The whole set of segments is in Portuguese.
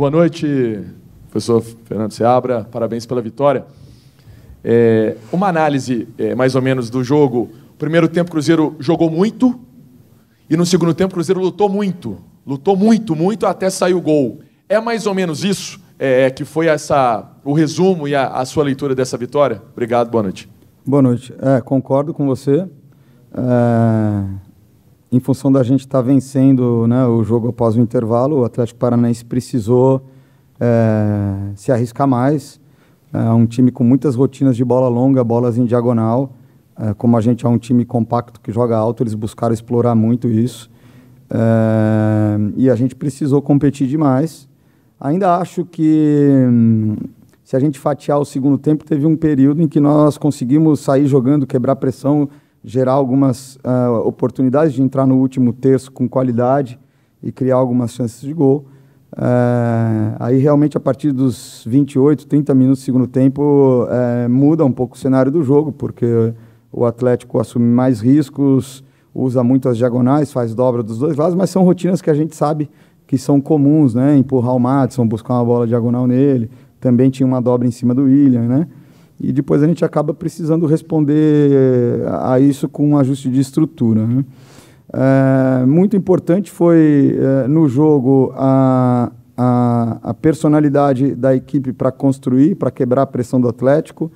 Boa noite, professor Fernando Seabra, parabéns pela vitória. Uma análise, mais ou menos, do jogo. No primeiro tempo, o Cruzeiro jogou muito, e no segundo tempo, o Cruzeiro lutou muito, até sair o gol. É mais ou menos isso que foi o resumo e a sua leitura dessa vitória? Obrigado, boa noite. Boa noite. Concordo com você. Em função da gente estar vencendo, né, o jogo após o intervalo, o Atlético Paranaense precisou se arriscar mais. É um time com muitas rotinas de bola longa, bolas em diagonal. Como a gente é um time compacto que joga alto, eles buscaram explorar muito isso. E a gente precisou competir demais. Ainda acho que, se a gente fatiar o segundo tempo, teve um período em que nós conseguimos sair jogando, quebrar pressão, gerar algumas oportunidades de entrar no último terço com qualidade e criar algumas chances de gol. Aí realmente a partir dos 28, 30 minutos do segundo tempo muda um pouco o cenário do jogo, porque o Atlético assume mais riscos, usa muito as diagonais, faz dobra dos dois lados, mas são rotinas que a gente sabe que são comuns, né? Empurrar o Madison, buscar uma bola diagonal nele, também tinha uma dobra em cima do William, né? E depois a gente acaba precisando responder a isso com um ajuste de estrutura, né? Muito importante foi no jogo a personalidade da equipe para construir, para quebrar a pressão do Atlético,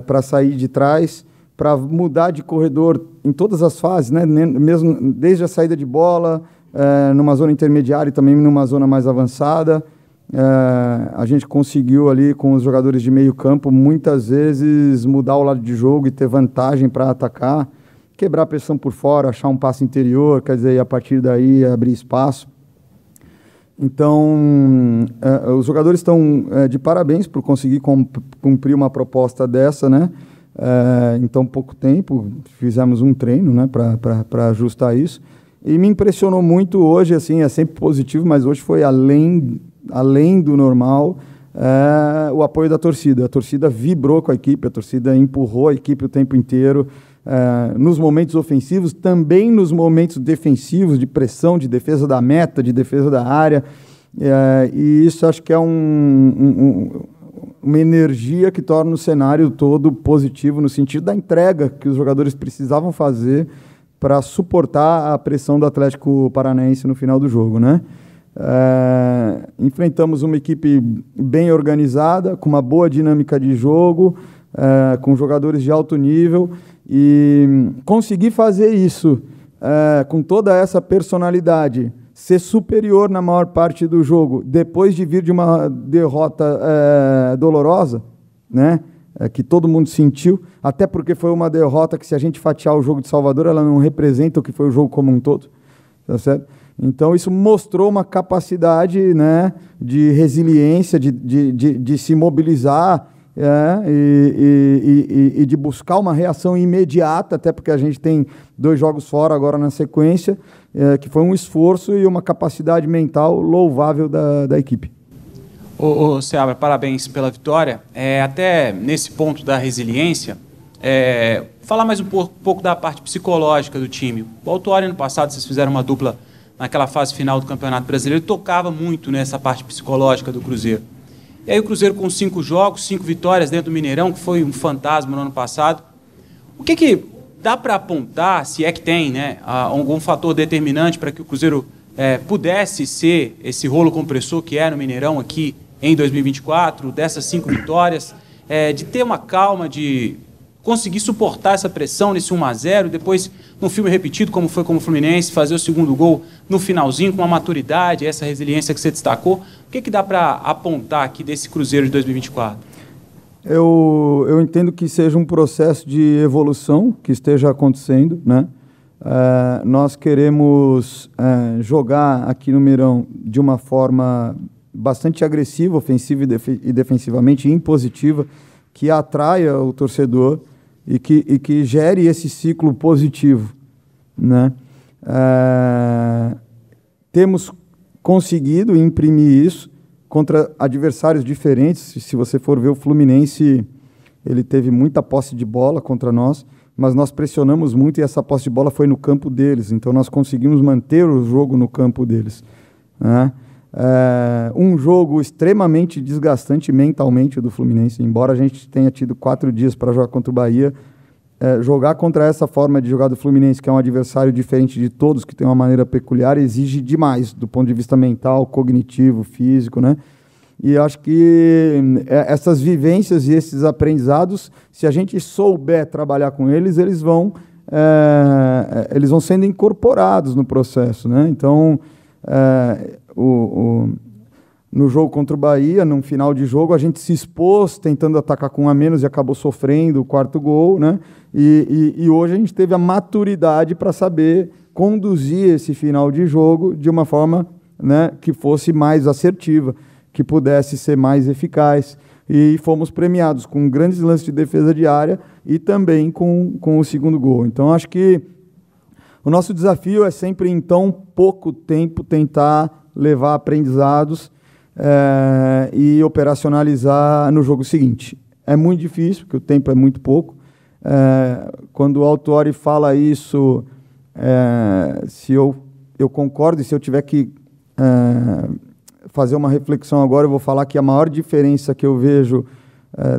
para sair de trás, para mudar de corredor em todas as fases, né? Mesmo desde a saída de bola, numa zona intermediária e também numa zona mais avançada. A gente conseguiu ali com os jogadores de meio campo muitas vezes mudar o lado de jogo e ter vantagem para atacar, quebrar a pressão por fora, achar um passe interior, quer dizer, a partir daí abrir espaço. Então, os jogadores estão de parabéns por conseguir cumprir uma proposta dessa, né? Em tão pouco tempo, fizemos um treino, né, para ajustar isso. E me impressionou muito hoje, assim, é sempre positivo, mas hoje foi além do normal, o apoio da torcida. A torcida vibrou com a equipe, a torcida empurrou a equipe o tempo inteiro, nos momentos ofensivos, também nos momentos defensivos, de pressão, de defesa da meta, de defesa da área. E isso acho que é uma energia que torna o cenário todo positivo, no sentido da entrega que os jogadores precisavam fazer para suportar a pressão do Atlético Paranaense no final do jogo, né? Enfrentamos uma equipe bem organizada, com uma boa dinâmica de jogo, com jogadores de alto nível, e conseguir fazer isso com toda essa personalidade, ser superior na maior parte do jogo, depois de vir de uma derrota dolorosa, né? Que todo mundo sentiu, até porque foi uma derrota que, se a gente fatiar o jogo de Salvador, ela não representa o que foi o jogo como um todo, tá certo? Então, isso mostrou uma capacidade, né, de resiliência, de se mobilizar e de buscar uma reação imediata, até porque a gente tem 2 jogos fora agora na sequência, que foi um esforço e uma capacidade mental louvável da equipe. Ô Seabra, parabéns pela vitória. Até nesse ponto da resiliência, falar mais um pouco da parte psicológica do time. O Autuori, ano passado, vocês fizeram uma dupla naquela fase final do Campeonato Brasileiro, tocava muito nessa parte psicológica do Cruzeiro. E aí o Cruzeiro com 5 jogos, 5 vitórias dentro do Mineirão, que foi um fantasma no ano passado. O que dá para apontar, se é que tem, né, algum fator determinante para que o Cruzeiro pudesse ser esse rolo compressor que é no Mineirão aqui em 2024, dessas 5 vitórias, de ter uma calma, de conseguir suportar essa pressão nesse 1-0, depois, num filme repetido, como foi com o Fluminense, fazer o segundo gol no finalzinho, com uma maturidade, essa resiliência que você destacou. O que dá para apontar aqui desse Cruzeiro de 2024? Eu entendo que seja um processo de evolução que esteja acontecendo, né? Nós queremos jogar aqui no Mineirão de uma forma bastante agressiva, ofensiva e defensivamente, impositiva, que atraia o torcedor e que gere esse ciclo positivo, né? Temos conseguido imprimir isso contra adversários diferentes. Se você for ver o Fluminense, ele teve muita posse de bola contra nós, mas nós pressionamos muito e essa posse de bola foi no campo deles, então nós conseguimos manter o jogo no campo deles, né? Um jogo extremamente desgastante mentalmente do Fluminense, embora a gente tenha tido 4 dias para jogar contra o Bahia. Jogar contra essa forma de jogar do Fluminense, que é um adversário diferente de todos, que tem uma maneira peculiar, exige demais do ponto de vista mental, cognitivo, físico, né? E acho que essas vivências e esses aprendizados, se a gente souber trabalhar com eles, eles vão sendo incorporados no processo, né? Então, no jogo contra o Bahia, no final de jogo, a gente se expôs tentando atacar com 1 a menos e acabou sofrendo o 4º gol, né? E hoje a gente teve a maturidade para saber conduzir esse final de jogo de uma forma, né, que fosse mais assertiva, que pudesse ser mais eficaz. E fomos premiados com grandes lances de defesa de área e também com o 2º gol. Então, acho que o nosso desafio é sempre, em tão pouco tempo, tentar levar aprendizados e operacionalizar no jogo seguinte. É muito difícil, porque o tempo é muito pouco. Quando o Autuori fala isso, se eu concordo, e se eu tiver que fazer uma reflexão agora, eu vou falar que a maior diferença que eu vejo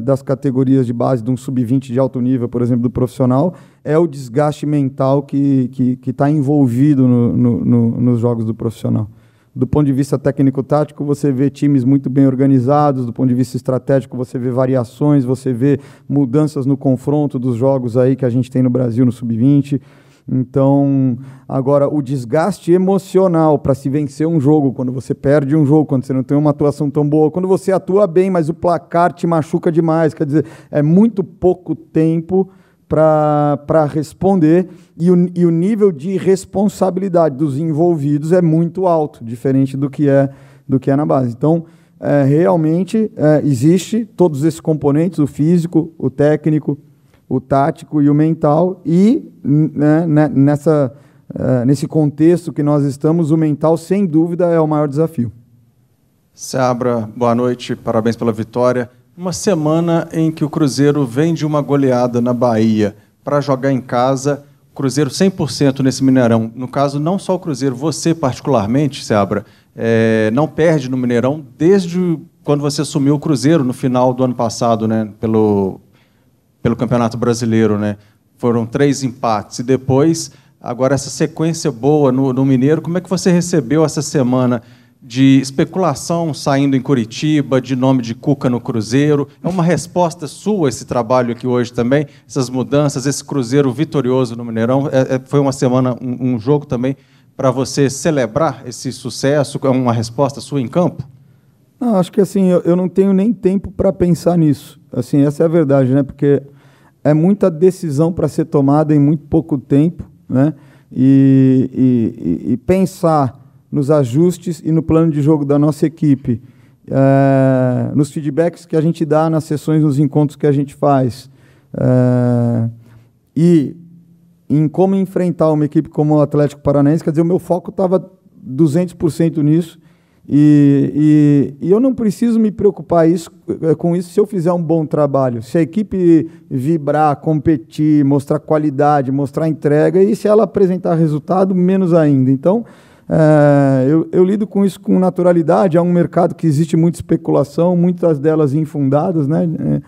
das categorias de base de um sub-20 de alto nível, por exemplo, do profissional, é o desgaste mental que está envolvido nos jogos do profissional. Do ponto de vista técnico-tático, você vê times muito bem organizados. Do ponto de vista estratégico, você vê variações, você vê mudanças no confronto dos jogos aí que a gente tem no Brasil no sub-20. Então, agora, o desgaste emocional para se vencer um jogo, quando você perde um jogo, quando você não tem uma atuação tão boa, quando você atua bem, mas o placar te machuca demais, quer dizer, é muito pouco tempo para responder, e o nível de responsabilidade dos envolvidos é muito alto, diferente do que é na base. Então, realmente existe todos esses componentes, o físico, o técnico, o tático e o mental, e nesse contexto que nós estamos, o mental, sem dúvida, é o maior desafio. Seabra, boa noite, parabéns pela vitória. Uma semana em que o Cruzeiro vem de uma goleada na Bahia para jogar em casa, Cruzeiro 100% nesse Mineirão. No caso, não só o Cruzeiro, você particularmente, Seabra, não perde no Mineirão desde quando você assumiu o Cruzeiro no final do ano passado, né, pelo Campeonato Brasileiro, né? Foram 3 empates. E depois, agora essa sequência boa no Mineiro, como é que você recebeu essa semana de especulação saindo em Curitiba, de nome de Cuca no Cruzeiro? É uma resposta sua esse trabalho aqui hoje também, essas mudanças, esse Cruzeiro vitorioso no Mineirão? Foi uma semana, um jogo também para você celebrar esse sucesso? É uma resposta sua em campo? Não, acho que assim, eu não tenho nem tempo para pensar nisso. Assim, essa é a verdade, né? Porque é muita decisão para ser tomada em muito pouco tempo, né? E pensar nos ajustes e no plano de jogo da nossa equipe, nos feedbacks que a gente dá nas sessões, nos encontros que a gente faz, e em como enfrentar uma equipe como o Atlético Paranaense. Quer dizer, o meu foco estava 200% nisso, e eu não preciso me preocupar com isso se eu fizer um bom trabalho. Se a equipe vibrar, competir, mostrar qualidade, mostrar entrega, e se ela apresentar resultado, menos ainda. Então, eu lido com isso com naturalidade. É um mercado que existe muita especulação, muitas delas infundadas, né?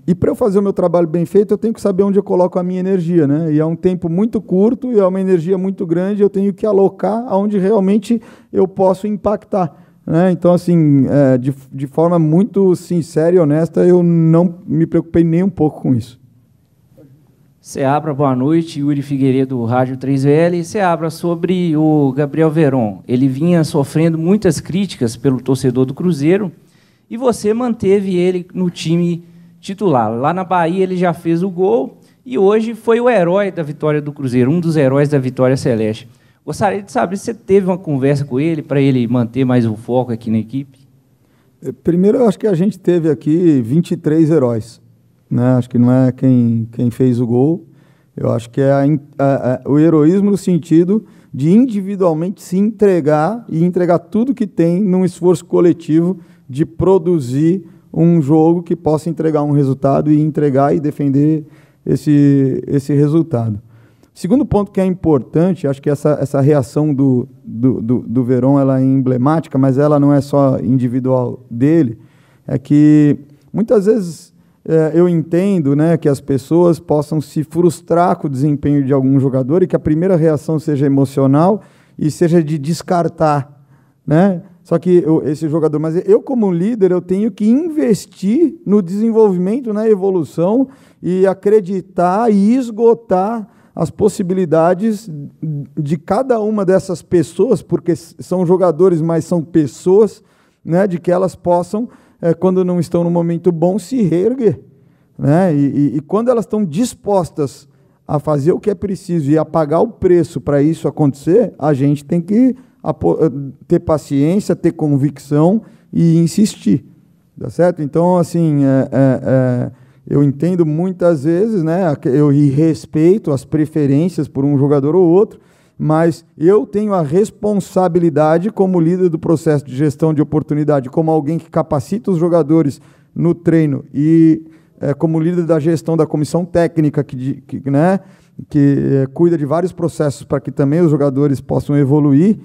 E para eu fazer o meu trabalho bem feito, eu tenho que saber onde eu coloco a minha energia, né? E é um tempo muito curto e é uma energia muito grande, eu tenho que alocar aonde realmente eu posso impactar, né? Então, assim, de forma muito sincera e honesta, eu não me preocupei nem um pouco com isso. Seabra, boa noite. Yuri Figueiredo, Rádio 3VL. Seabra, sobre o Gabriel Veron. Ele vinha sofrendo muitas críticas pelo torcedor do Cruzeiro e você manteve ele no time titular. Lá na Bahia ele já fez o gol e hoje foi o herói da vitória do Cruzeiro, um dos heróis da vitória celeste. Gostaria de saber se você teve uma conversa com ele para ele manter mais o foco aqui na equipe. Primeiro, eu acho que a gente teve aqui 23 heróis. Né? Acho que não é quem fez o gol. Eu acho que é o heroísmo no sentido de individualmente se entregar e entregar tudo que tem num esforço coletivo de produzir um jogo que possa entregar um resultado e entregar e defender esse resultado. Segundo ponto que é importante, acho que essa reação do Verón ela é emblemática, mas ela não é só individual dele, é que muitas vezes eu entendo, né, que as pessoas possam se frustrar com o desempenho de algum jogador e que a primeira reação seja emocional e seja de descartar, né? Só que esse jogador, mas eu como líder, eu tenho que investir no desenvolvimento, na evolução e acreditar e esgotar as possibilidades de cada uma dessas pessoas, porque são jogadores, mas são pessoas, né, de que elas possam, quando não estão no momento bom, se reerguer, né? E quando elas estão dispostas a fazer o que é preciso e a pagar o preço para isso acontecer, a gente tem que ter paciência, ter convicção e insistir, tá certo? Então, assim, eu entendo muitas vezes, né, eu respeito as preferências por um jogador ou outro, mas eu tenho a responsabilidade como líder do processo de gestão de oportunidade, como alguém que capacita os jogadores no treino e como líder da gestão da comissão técnica que cuida de vários processos para que também os jogadores possam evoluir.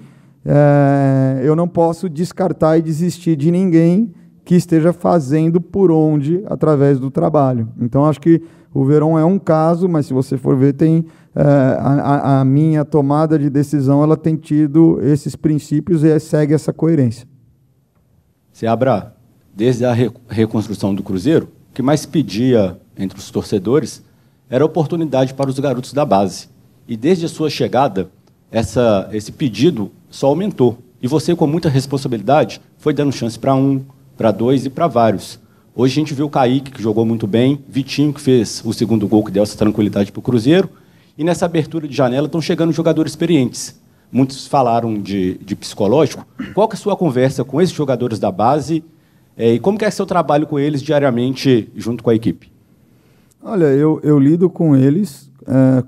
Eu não posso descartar e desistir de ninguém que esteja fazendo por onde através do trabalho. Então, acho que o Verón é um caso, mas se você for ver, tem a minha tomada de decisão, ela tem tido esses princípios e segue essa coerência. Seabra, desde a reconstrução do Cruzeiro, o que mais se pedia entre os torcedores era oportunidade para os garotos da base. E desde a sua chegada, esse pedido só aumentou. E você, com muita responsabilidade, foi dando chance para um, para dois e para vários. Hoje a gente viu o Kaique, que jogou muito bem, Vitinho, que fez o segundo gol, que deu essa tranquilidade para o Cruzeiro, e nessa abertura de janela estão chegando jogadores experientes. Muitos falaram de psicológico. Qual que é a sua conversa com esses jogadores da base e como que é seu trabalho com eles diariamente junto com a equipe? Olha, eu lido com eles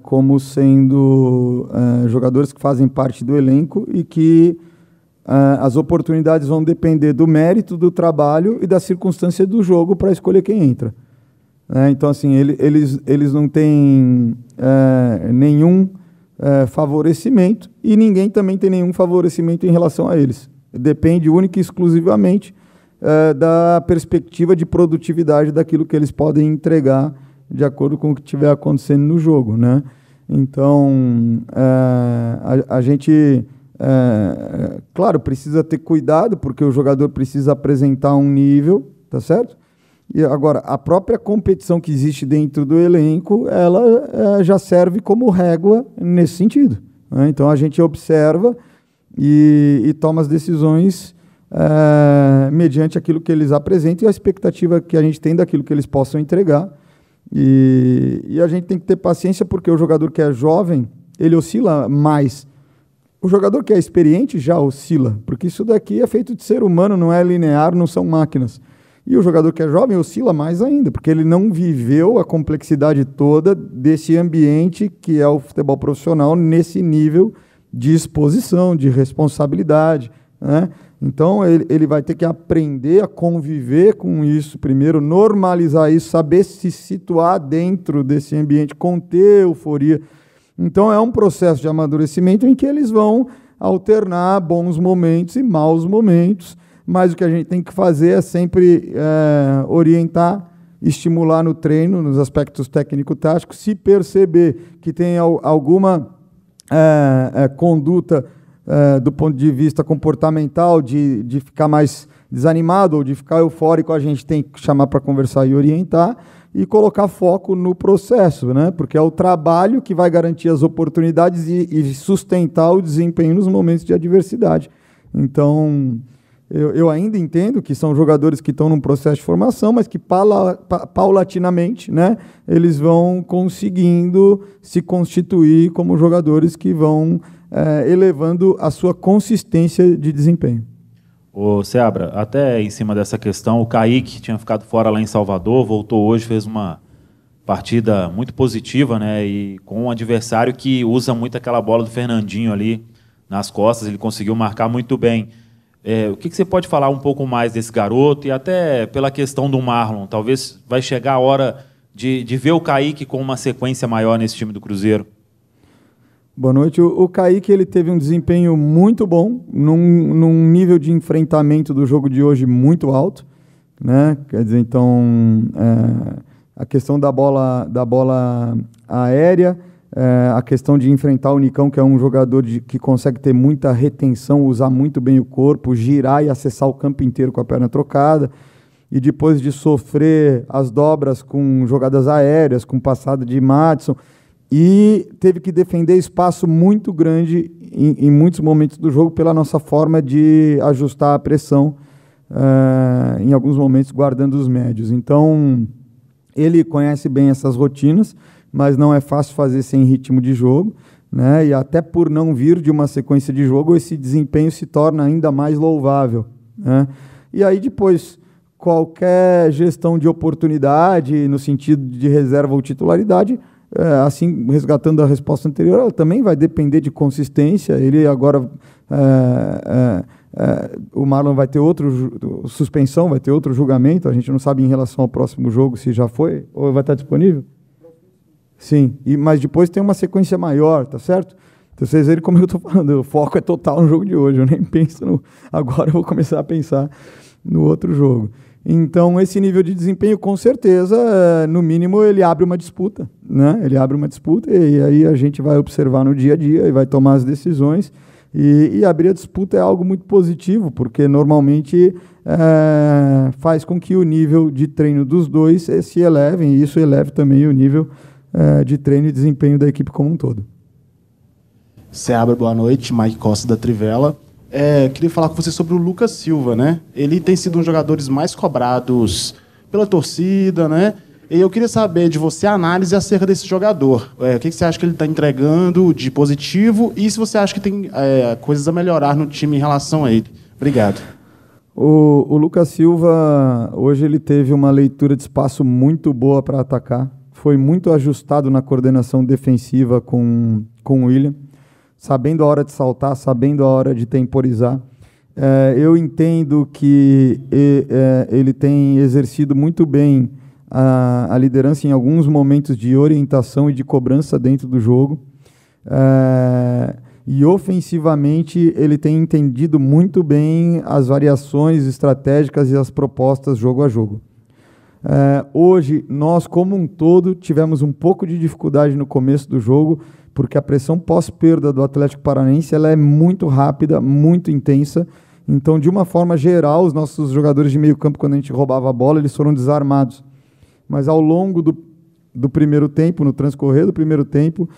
como sendo jogadores que fazem parte do elenco e que as oportunidades vão depender do mérito do trabalho e da circunstância do jogo para escolher quem entra. Então, assim, eles não têm nenhum favorecimento e ninguém também tem nenhum favorecimento em relação a eles. Depende única e exclusivamente da perspectiva de produtividade daquilo que eles podem entregar de acordo com o que estiver acontecendo no jogo, né? Então, a gente, claro, precisa ter cuidado, porque o jogador precisa apresentar um nível, tá certo? E agora, a própria competição que existe dentro do elenco, ela já serve como régua nesse sentido, né? Então, a gente observa e toma as decisões mediante aquilo que eles apresentam e a expectativa que a gente tem daquilo que eles possam entregar. E a gente tem que ter paciência, porque o jogador que é jovem, ele oscila mais. O jogador que é experiente já oscila, porque isso daqui é feito de ser humano, não é linear, não são máquinas. E o jogador que é jovem oscila mais ainda, porque ele não viveu a complexidade toda desse ambiente que é o futebol profissional, nesse nível de exposição, de responsabilidade, né? Então, ele vai ter que aprender a conviver com isso primeiro, normalizar isso, saber se situar dentro desse ambiente, conter euforia. Então, é um processo de amadurecimento em que eles vão alternar bons momentos e maus momentos, mas o que a gente tem que fazer é sempre orientar, estimular no treino, nos aspectos técnico-táticos, se perceber que tem alguma conduta do ponto de vista comportamental, de ficar mais desanimado ou de ficar eufórico, a gente tem que chamar para conversar e orientar e colocar foco no processo, né? Porque é o trabalho que vai garantir as oportunidades e sustentar o desempenho nos momentos de adversidade. Então, eu ainda entendo que são jogadores que estão num processo de formação, mas que paulatinamente, né, eles vão conseguindo se constituir como jogadores que vão elevando a sua consistência de desempenho. Ô, Seabra, até em cima dessa questão, o Kaique tinha ficado fora lá em Salvador, voltou hoje, fez uma partida muito positiva, né, e com um adversário que usa muito aquela bola do Fernandinho ali nas costas, ele conseguiu marcar muito bem. O que você pode falar um pouco mais desse garoto e até pela questão do Marlon? Talvez vai chegar a hora de ver o Kaique com uma sequência maior nesse time do Cruzeiro. Boa noite. O Kaique ele teve um desempenho muito bom, num nível de enfrentamento do jogo de hoje muito alto, né? Quer dizer, então, a questão da bola aérea, a questão de enfrentar o Nicão, que é um jogador que consegue ter muita retenção, usar muito bem o corpo, girar e acessar o campo inteiro com a perna trocada, e depois de sofrer as dobras com jogadas aéreas, com passada de Madison, e teve que defender espaço muito grande em muitos momentos do jogo pela nossa forma de ajustar a pressão, em alguns momentos guardando os médios. Então, ele conhece bem essas rotinas, mas não é fácil fazer sem ritmo de jogo, né? E até por não vir de uma sequência de jogo, esse desempenho se torna ainda mais louvável, né? E aí depois, qualquer gestão de oportunidade, no sentido de reserva ou titularidade, assim, resgatando a resposta anterior, ela também vai depender de consistência. Ele agora, o Marlon vai ter suspensão, vai ter outro julgamento, a gente não sabe em relação ao próximo jogo se já foi, ou vai estar disponível? Sim, mas depois tem uma sequência maior, tá certo? Então, vocês verem como eu estou falando, o foco é total no jogo de hoje, eu nem penso agora eu vou começar a pensar no outro jogo. Então, esse nível de desempenho, com certeza, no mínimo, ele abre uma disputa, né? Ele abre uma disputa e aí a gente vai observar no dia a dia e vai tomar as decisões. E abrir a disputa é algo muito positivo, porque normalmente faz com que o nível de treino dos dois se eleve, e isso eleve também o nível de treino e desempenho da equipe como um todo. Seabra, boa noite. Mike Costa, da Trivela. Queria falar com você sobre o Lucas Silva, né? Ele tem sido um dos jogadores mais cobrados pela torcida, né? E eu queria saber de você a análise acerca desse jogador. O que você acha que ele está entregando de positivo e se você acha que tem coisas a melhorar no time em relação a ele. Obrigado. O Lucas Silva, hoje ele teve uma leitura de espaço muito boa para atacar. Foi muito ajustado na coordenação defensiva com o William, sabendo a hora de saltar, sabendo a hora de temporizar. Eu entendo que ele tem exercido muito bem a liderança em alguns momentos de orientação e de cobrança dentro do jogo. E ofensivamente ele tem entendido muito bem as variações estratégicas e as propostas jogo a jogo. Hoje, nós como um todo tivemos um pouco de dificuldade no começo do jogo, porque a pressão pós-perda do Atlético Paranaense ela é muito rápida, muito intensa. Então, de uma forma geral, os nossos jogadores de meio campo, quando a gente roubava a bola, eles foram desarmados. Mas ao longo do primeiro tempo, no transcorrer do primeiro tempo,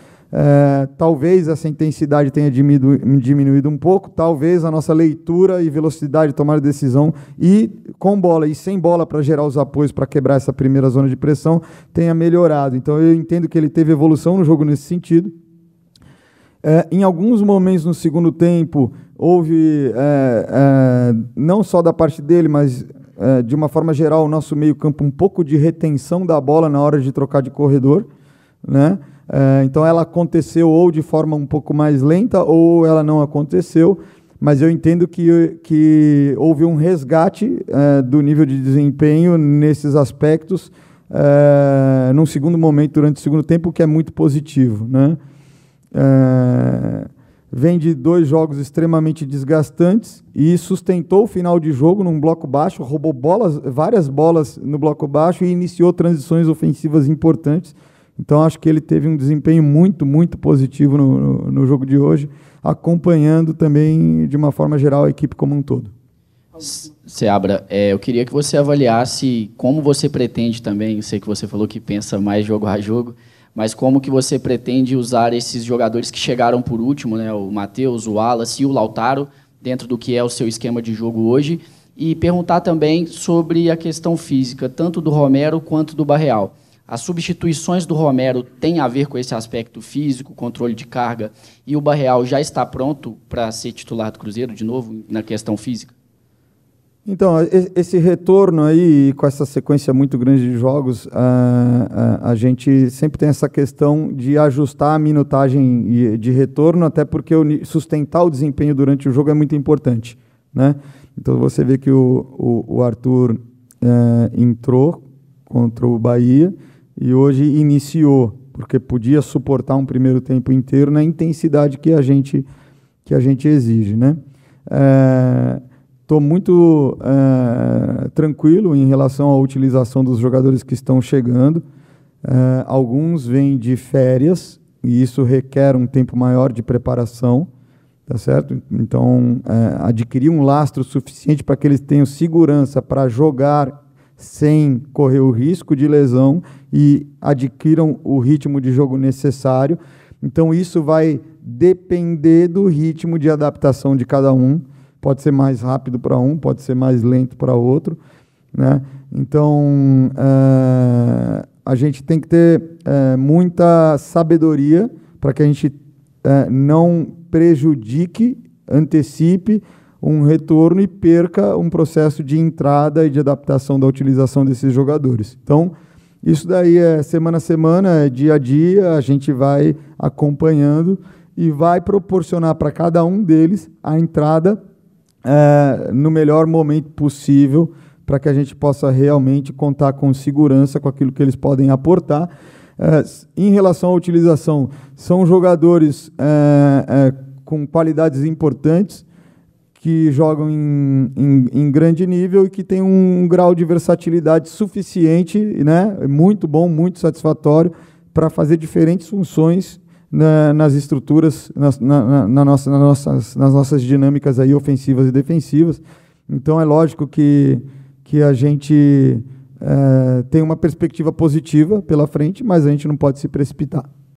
talvez essa intensidade tenha diminuído um pouco, talvez a nossa leitura e velocidade de tomar decisão, e com bola e sem bola para gerar os apoios para quebrar essa primeira zona de pressão, tenha melhorado. Então eu entendo que ele teve evolução no jogo nesse sentido. Em alguns momentos no segundo tempo, houve, não só da parte dele, mas de uma forma geral, o nosso meio-campo um pouco de retenção da bola na hora de trocar de corredor, né? Então ela aconteceu ou de forma um pouco mais lenta ou ela não aconteceu, mas eu entendo que houve um resgate do nível de desempenho nesses aspectos num segundo momento durante o segundo tempo, que é muito positivo, né? Vem de 2 jogos extremamente desgastantes e sustentou o final de jogo num bloco baixo, roubou várias bolas no bloco baixo e iniciou transições ofensivas importantes. Então, acho que ele teve um desempenho muito, muito positivo no jogo de hoje, acompanhando também, de uma forma geral, a equipe como um todo. Seabra, eu queria que você avaliasse como você pretende também, eu sei que você falou que pensa mais jogo a jogo, mas como que você pretende usar esses jogadores que chegaram por último, né, o Matheus, o Wallace e o Lautaro, dentro do que é o seu esquema de jogo hoje, e perguntar também sobre a questão física, tanto do Romero quanto do Barreal. As substituições do Romero têm a ver com esse aspecto físico, controle de carga, e o Barreal já está pronto para ser titular do Cruzeiro, de novo, na questão física? Então, esse retorno aí, com essa sequência muito grande de jogos, a gente sempre tem essa questão de ajustar a minutagem de retorno, até porque sustentar o desempenho durante o jogo é muito importante, né? Então, você vê que o Arthur entrou contra o Bahia e hoje iniciou, porque podia suportar um primeiro tempo inteiro na intensidade que a gente exige, né? Estou muito tranquilo em relação à utilização dos jogadores que estão chegando. Alguns vêm de férias e isso requer um tempo maior de preparação, tá certo? Então, adquirir um lastro suficiente para que eles tenham segurança para jogar sem correr o risco de lesão e adquiram o ritmo de jogo necessário. Então, isso vai depender do ritmo de adaptação de cada um. Pode ser mais rápido para um, pode ser mais lento para outro, né? Então, a gente tem que ter muita sabedoria para que a gente não prejudique, antecipe um retorno e perca um processo de entrada e de adaptação da utilização desses jogadores. Então, isso daí é semana a semana, é dia a dia, a gente vai acompanhando e vai proporcionar para cada um deles a entrada no melhor momento possível para que a gente possa realmente contar com segurança com aquilo que eles podem aportar. Em relação à utilização, são jogadores com qualidades importantes, que jogam em grande nível e que têm um grau de versatilidade suficiente, né, muito bom, muito satisfatório, para fazer diferentes funções nas estruturas, nas nossas dinâmicas aí, ofensivas e defensivas. Então, é lógico que a gente tem uma perspectiva positiva pela frente, mas a gente não pode se precipitar.